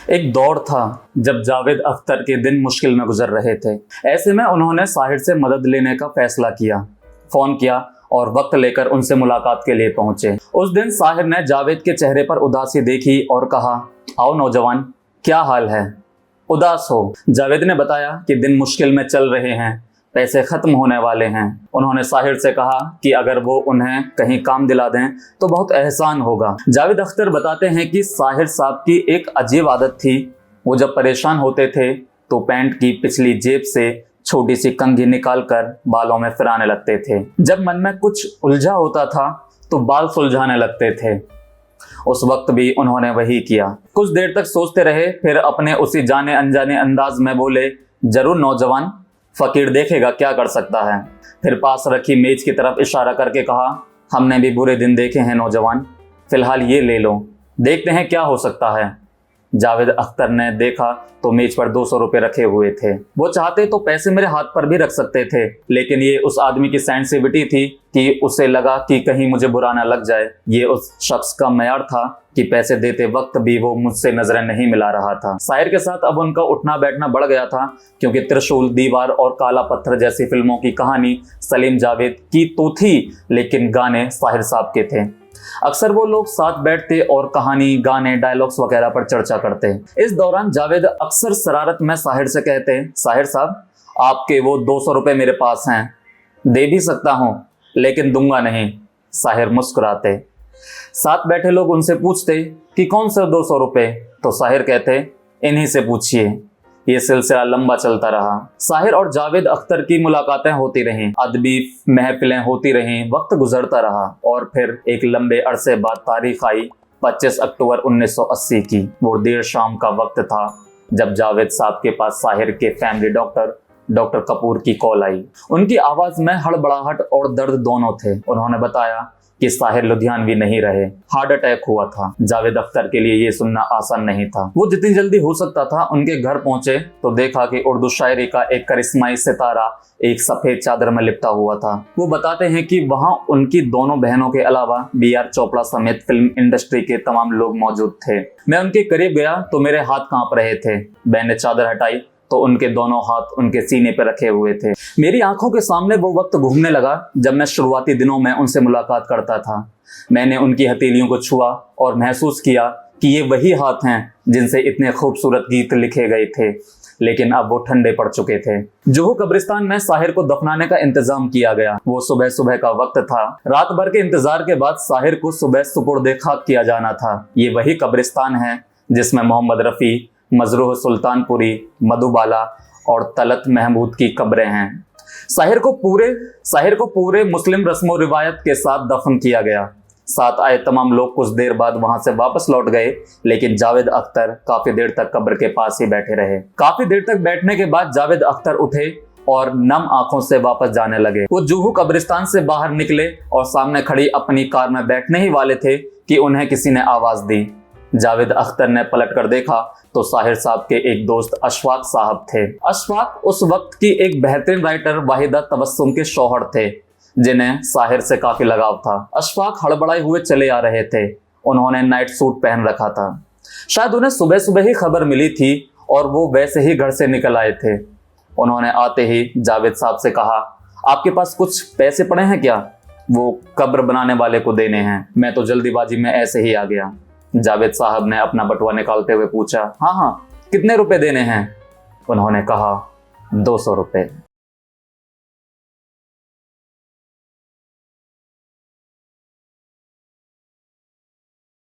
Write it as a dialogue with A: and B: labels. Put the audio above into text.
A: एक दौर था जब जावेद अख्तर के दिन मुश्किल में गुजर रहे थे। ऐसे में उन्होंने साहिर से मदद लेने का फैसला किया। फोन किया और वक्त लेकर उनसे मुलाकात के लिए पहुंचे। उस दिन साहिर ने जावेद के चेहरे पर उदासी देखी और कहा, आओ नौजवान, क्या हाल है? उदास हो? जावेद ने बताया कि दिन मुश्किल में चल रहे हैं, पैसे खत्म होने वाले हैं। उन्होंने साहिर से कहा कि अगर वो उन्हें कहीं काम दिला दें तो बहुत एहसान होगा। जावेद अख्तर बताते हैं कि साहिर साहब की एक अजीब आदत थी। वो जब परेशान होते थे तो पैंट की पिछली जेब से छोटी सी कंघी निकालकर बालों में फिराने लगते थे। जब मन में कुछ उलझा होता था तो बाल सुलझाने लगते थे। उस वक्त भी उन्होंने वही किया। कुछ देर तक सोचते रहे, फिर अपने उसी जाने अनजाने अंदाज में बोले, जरूर नौजवान, फकीर देखेगा क्या कर सकता है। फिर पास रखी मेज की तरफ इशारा करके कहा, हमने भी बुरे दिन देखे हैं नौजवान, फिलहाल ये ले लो, देखते हैं क्या हो सकता है। जावेद अख्तर ने देखा तो मेज पर 200 रुपए रखे हुए थे। वो चाहते तो पैसे मेरे हाथ पर भी रख सकते थे, लेकिन ये उस आदमी की सेंसिटिविटी थी कि उसे लगा कि कहीं मुझे बुरा ना लग जाए। ये उस शख्स का मयार था कि पैसे देते वक्त भी वो मुझसे नजरें नहीं मिला रहा था। साहिर के साथ अब उनका उठना बैठना बढ़ गया था, क्योंकि त्रिशूल, दीवार और काला पत्थर जैसी फिल्मों की कहानी सलीम जावेद की तो थी, लेकिन गाने साहिर साहब के थे। अक्सर वो लोग साथ बैठते और कहानी, गाने, डायलॉग्स वगैरह पर चर्चा करते। इस दौरान जावेद अक्सर शरारत में साहिर से कहते, साहिर साहब, आपके वो 200 रुपए मेरे पास हैं, दे भी सकता हूं लेकिन दूंगा नहीं। साहिर मुस्कुराते। साथ बैठे लोग उनसे पूछते कि कौन से 200 रुपए? तो साहिर कहते, इन्हीं से पूछिए। ये सिलसिला लंबा चलता रहा। साहिर और जावेद अख्तर की मुलाकातें होती रहीं, अदबी महफिलें होती रहीं, वक्त गुजरता रहा और फिर एक लंबे अरसे बाद तारीख आई 25 अक्टूबर 1980 की। वो देर शाम का वक्त था जब जावेद साहब के पास साहिर के फैमिली डॉक्टर कपूर की कॉल आई। उनकी आवाज में हड़बड़ाहट और दर्द दोनों थे। उन्होंने बताया कि साहिर लुधियानवी नहीं रहे, हार्ट अटैक हुआ था। जावेद अख्तर के लिए ये सुनना आसान नहीं था। वो जितनी जल्दी हो सकता था उनके घर पहुंचे तो देखा कि उर्दू शायरी का एक करिश्माई सितारा एक सफेद चादर में लिपटा हुआ था। वो बताते हैं कि वहां उनकी दोनों बहनों के अलावा B.R. चोपड़ा समेत फिल्म इंडस्ट्री के तमाम लोग मौजूद थे। मैं उनके करीब गया तो मेरे हाथ कांप रहे थे। बहन ने चादर हटाई तो उनके दोनों हाथ उनके सीने पर रखे हुए थे। मेरी आंखों के सामने वो वक्त घूमने लगा जब मैं शुरुआती दिनों में उनसे मुलाकात करता था। मैंने उनकी हथेलियों को छुआ और महसूस किया कि ये वही हाथ हैं जिनसे इतने खूबसूरत गीत लिखे गए थे, लेकिन अब वो ठंडे पड़ चुके थे। जुहू कब्रिस्तान में साहिर को दफनाने का इंतजाम किया गया। वो सुबह सुबह का वक्त था। रात भर के इंतजार के बाद साहिर को सुबह सुपुर्दे खाक किया जाना था। ये वही कब्रिस्तान है जिसमें मोहम्मद रफ़ी, मजरूह सुल्तानपुरी, मधुबाला और तलत महमूद की कब्रें हैं। साहिर को पूरे मुस्लिम रस्मों रिवायत के साथ दफन किया गया। साथ आए तमाम लोग कुछ देर बाद वहां से वापस लौट गए, लेकिन जावेद अख्तर काफी देर तक कब्र के पास ही बैठे रहे। काफी देर तक बैठने के बाद जावेद अख्तर उठे और नम आंखों से वापस जाने लगे। वो जुहू कब्रिस्तान से बाहर निकले और सामने खड़ी अपनी कार में बैठने ही वाले थे कि उन्हें किसी ने आवाज दी। जावेद अख्तर ने पलट कर देखा तो साहिर साहब के एक दोस्त अशफाक साहब थे। अशफाक उस वक्त की एक बेहतरीन राइटर वाहिदा तबस्सुम के शौहर थे, जिन्हें साहिर से काफी लगाव था। अशफाक हड़बड़ाए हुए चले आ रहे थे। उन्होंने नाइट सूट पहन रखा था। शायद उन्हें सुबह सुबह ही खबर मिली थी और वो वैसे ही घर से निकल आए थे। उन्होंने आते ही जावेद साहब से कहा, आपके पास कुछ पैसे पड़े हैं क्या? वो कब्र बनाने वाले को देने हैं। मैं तो जल्दीबाजी में ऐसे ही आ गया। जावेद साहब ने अपना बटुआ निकालते हुए पूछा, हाँ, कितने रुपए देने हैं? उन्होंने कहा, 200 रुपए।